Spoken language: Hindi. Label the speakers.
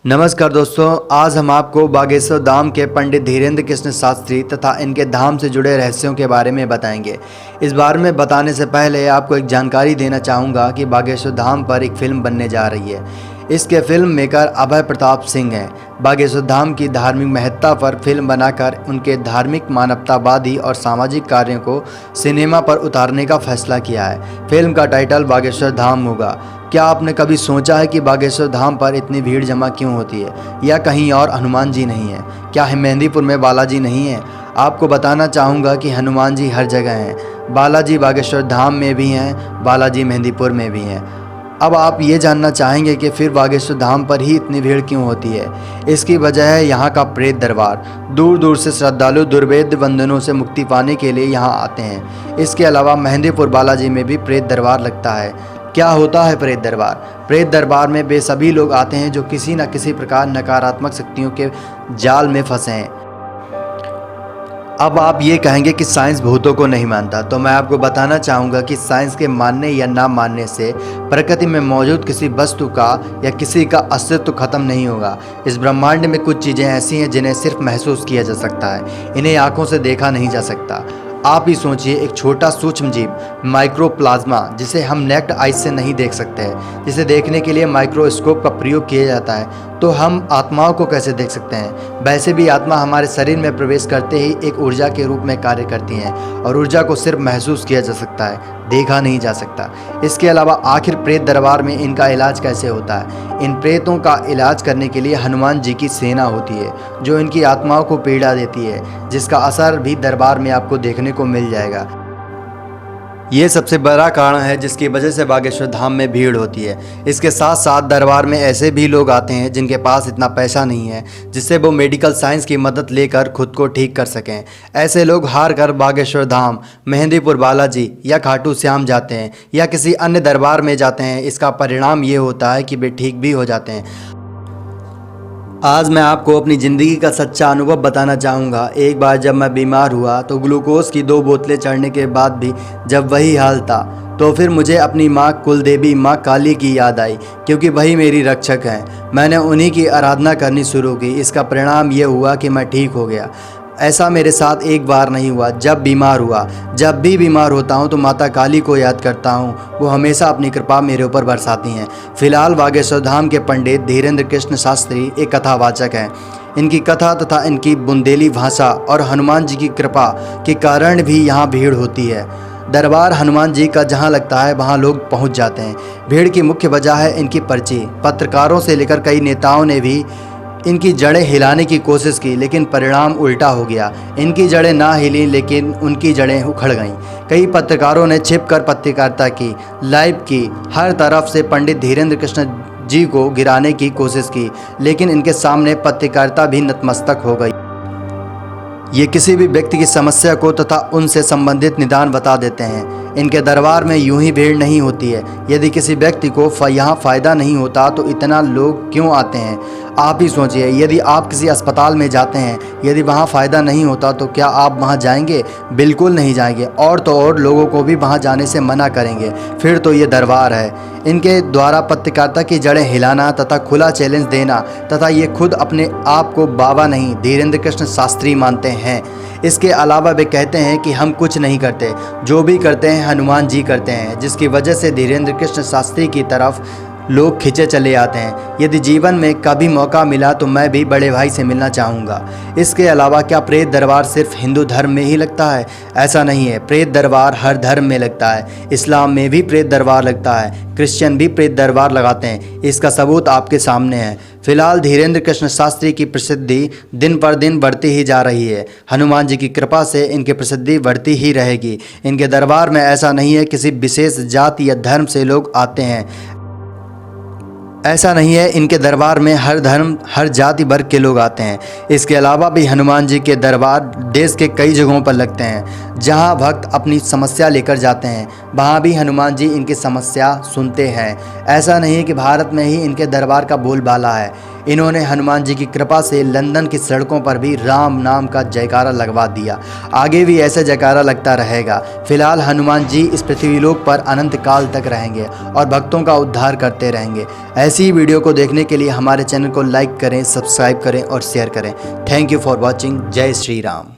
Speaker 1: नमस्कार दोस्तों, आज हम आपको बागेश्वर धाम के पंडित धीरेन्द्र कृष्ण शास्त्री तथा इनके धाम से जुड़े रहस्यों के बारे में बताएंगे। इस बारे में बताने से पहले आपको एक जानकारी देना चाहूँगा कि बागेश्वर धाम पर एक फिल्म बनने जा रही है। इसके फिल्म मेकर अभय प्रताप सिंह हैं। बागेश्वर धाम की धार्मिक महत्ता पर फिल्म बनाकर उनके धार्मिक, मानवतावादी और सामाजिक कार्यों को सिनेमा पर उतारने का फैसला किया है। फिल्म का टाइटल बागेश्वर धाम होगा। क्या आपने कभी सोचा है कि बागेश्वर धाम पर इतनी भीड़ जमा क्यों होती है, या कहीं और हनुमान जी नहीं है? क्या मेहंदीपुर में बालाजी नहीं है? आपको बताना चाहूँगा कि हनुमान जी हर जगह हैं। बालाजी बागेश्वर धाम में भी हैं, बालाजी मेहंदीपुर में भी हैं। अब आप ये जानना चाहेंगे कि फिर बागेश्वर धाम पर ही इतनी भीड़ क्यों होती है। इसकी वजह है यहाँ का प्रेत दरबार। दूर दूर से श्रद्धालु दुर्वेद बंधनों से मुक्ति पाने के लिए यहाँ आते हैं। इसके अलावा मेहंदीपुर बालाजी में भी प्रेत दरबार लगता है। क्या होता है प्रेत दरबार? प्रेत दरबार में वे सभी लोग आते हैं जो किसी न किसी प्रकार नकारात्मक शक्तियों के जाल में फंसे हैं। अब आप ये कहेंगे कि साइंस भूतों को नहीं मानता, तो मैं आपको बताना चाहूँगा कि साइंस के मानने या ना मानने से प्रकृति में मौजूद किसी वस्तु का या किसी का अस्तित्व खत्म नहीं होगा। इस ब्रह्मांड में कुछ चीज़ें ऐसी हैं जिन्हें सिर्फ महसूस किया जा सकता है, इन्हें आँखों से देखा नहीं जा सकता। आप ही सोचिए, एक छोटा सूक्ष्म जीव माइक्रोप्लाज्मा, जिसे हम नेक्ड आइज से नहीं देख सकते हैं, जिसे देखने के लिए माइक्रोस्कोप का प्रयोग किया जाता है, तो हम आत्माओं को कैसे देख सकते हैं? वैसे भी आत्मा हमारे शरीर में प्रवेश करते ही एक ऊर्जा के रूप में कार्य करती हैं, और ऊर्जा को सिर्फ महसूस किया जा सकता है, देखा नहीं जा सकता। इसके अलावा आखिर प्रेत दरबार में इनका इलाज कैसे होता है? इन प्रेतों का इलाज करने के लिए हनुमान जी की सेना होती है, जो इनकी आत्माओं को पीड़ा देती है, जिसका असर भी दरबार में आपको देखने को मिल जाएगा। ये सबसे बड़ा कारण है जिसकी वजह से बागेश्वर धाम में भीड़ होती है। इसके साथ साथ दरबार में ऐसे भी लोग आते हैं जिनके पास इतना पैसा नहीं है जिससे वो मेडिकल साइंस की मदद लेकर खुद को ठीक कर सकें। ऐसे लोग हार कर बागेश्वर धाम, मेहंदीपुर बालाजी या खाटू श्याम जाते हैं या किसी अन्य दरबार में जाते हैं। इसका परिणाम ये होता है कि वे ठीक भी हो जाते हैं। आज मैं आपको अपनी ज़िंदगी का सच्चा अनुभव बताना चाहूँगा। एक बार जब मैं बीमार हुआ तो ग्लूकोज की 2 बोतलें चढ़ने के बाद भी जब वही हाल था, तो फिर मुझे अपनी माँ कुलदेवी, माँ काली की याद आई, क्योंकि वही मेरी रक्षक हैं। मैंने उन्हीं की आराधना करनी शुरू की। इसका परिणाम ये हुआ कि मैं ठीक हो गया। ऐसा मेरे साथ एक बार नहीं हुआ, जब बीमार हुआ। जब भी बीमार होता हूँ तो माता काली को याद करता हूँ, वो हमेशा अपनी कृपा मेरे ऊपर बरसाती हैं। फिलहाल बागेश्वर धाम के पंडित धीरेन्द्र कृष्ण शास्त्री एक कथावाचक हैं। इनकी कथा तथा इनकी बुंदेली भाषा और हनुमान जी की कृपा के कारण भी यहाँ भीड़ होती है। दरबार हनुमान जी का जहाँ लगता है वहाँ लोग पहुँच जाते हैं। भीड़ की मुख्य वजह है इनकी पर्ची। पत्रकारों से लेकर कई नेताओं ने भी इनकी जड़ें हिलाने की कोशिश की, लेकिन परिणाम उल्टा हो गया। इनकी जड़ें ना हिली, लेकिन उनकी जड़ें उखड़ गईं। कई पत्रकारों ने छिपकर पत्रकारिता की, लाइव की, हर तरफ से पंडित धीरेन्द्र कृष्ण जी को गिराने की कोशिश की, लेकिन इनके सामने पत्रकारिता भी नतमस्तक हो गई। ये किसी भी व्यक्ति की समस्या को तथा उनसे संबंधित निदान बता देते हैं। इनके दरबार में यूं ही भीड़ नहीं होती है। यदि किसी व्यक्ति को यहाँ फ़ायदा नहीं होता तो इतना लोग क्यों आते हैं? आप ही सोचिए, यदि आप किसी अस्पताल में जाते हैं, यदि वहाँ फ़ायदा नहीं होता तो क्या आप वहाँ जाएंगे? बिल्कुल नहीं जाएंगे, और तो और लोगों को भी वहाँ जाने से मना करेंगे। फिर तो ये दरबार है। इनके द्वारा पत्रकारिता की जड़ें हिलाना तथा खुला चैलेंज देना, तथा ये खुद अपने आप को बाबा नहीं धीरेन्द्र कृष्ण शास्त्री मानते हैं। इसके अलावा वे कहते हैं कि हम कुछ नहीं करते, जो भी करते हैं हनुमान जी करते हैं, जिसकी वजह से धीरेन्द्र कृष्ण शास्त्री की तरफ लोग खिंचे चले आते हैं। यदि जीवन में कभी मौका मिला तो मैं भी बड़े भाई से मिलना चाहूँगा। इसके अलावा क्या प्रेत दरबार सिर्फ हिंदू धर्म में ही लगता है? ऐसा नहीं है। प्रेत दरबार हर धर्म में लगता है। इस्लाम में भी प्रेत दरबार लगता है, क्रिश्चियन भी प्रेत दरबार लगाते हैं। इसका सबूत आपके सामने है। फिलहाल धीरेन्द्र कृष्ण शास्त्री की प्रसिद्धि दिन पर दिन बढ़ती ही जा रही है। हनुमान जी की कृपा से इनकी प्रसिद्धि बढ़ती ही रहेगी। इनके दरबार में ऐसा नहीं है किसी विशेष जाति या धर्म से लोग आते हैं। ऐसा नहीं है, इनके दरबार में हर धर्म, हर जाति वर्ग के लोग आते हैं। इसके अलावा भी हनुमान जी के दरबार देश के कई जगहों पर लगते हैं। जहां भक्त अपनी समस्या लेकर जाते हैं, वहां भी हनुमान जी इनकी समस्या सुनते हैं। ऐसा नहीं है कि भारत में ही इनके दरबार का बोलबाला है। इन्होंने हनुमान जी की कृपा से लंदन की सड़कों पर भी राम नाम का जयकारा लगवा दिया। आगे भी ऐसा जयकारा लगता रहेगा। फिलहाल हनुमान जी इस पृथ्वीलोक पर अनंत काल तक रहेंगे और भक्तों का उद्धार करते रहेंगे। ऐसी ही वीडियो को देखने के लिए हमारे चैनल को लाइक करें, सब्सक्राइब करें और शेयर करें। Thank you for watching. जय श्री राम।